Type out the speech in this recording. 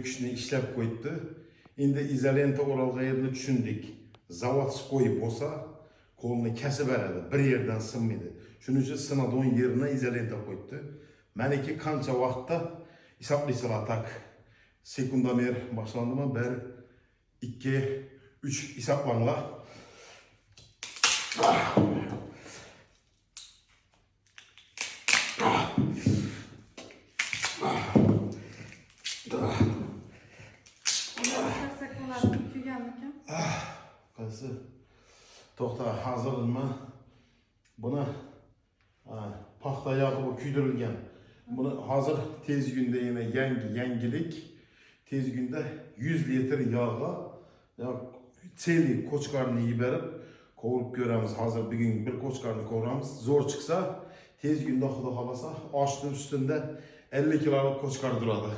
Kişini işlep koydu. Endi izolenta oralg'ayını tushundik. Zavod qo'yib bo'lsa, qo'lni kesib beradi, bir yerdan sinmaydi. Shuning uchun sinadigan yerine izolenta qo'ydi. Meniki qancha vaqtda hisoblaysalar tak. Sekundomer boshlandimi? 1, 2, 3 hisoblanglar. Qaysi? To'xta, hazırlanma. Buni paxta yog'i kuydirilgan. Buni hozir tez kunda yana yangilik. Tez kunda 100 litr yog'ga çeli qo'chqarni yiberib qovurib ko'ramiz. Hozir bugun bir qo'chqarni ko'ramiz. Zo'r chiqsa, tez kunda xudo xolasa oshning ustida 50 kiloluk qo'chqar turadi.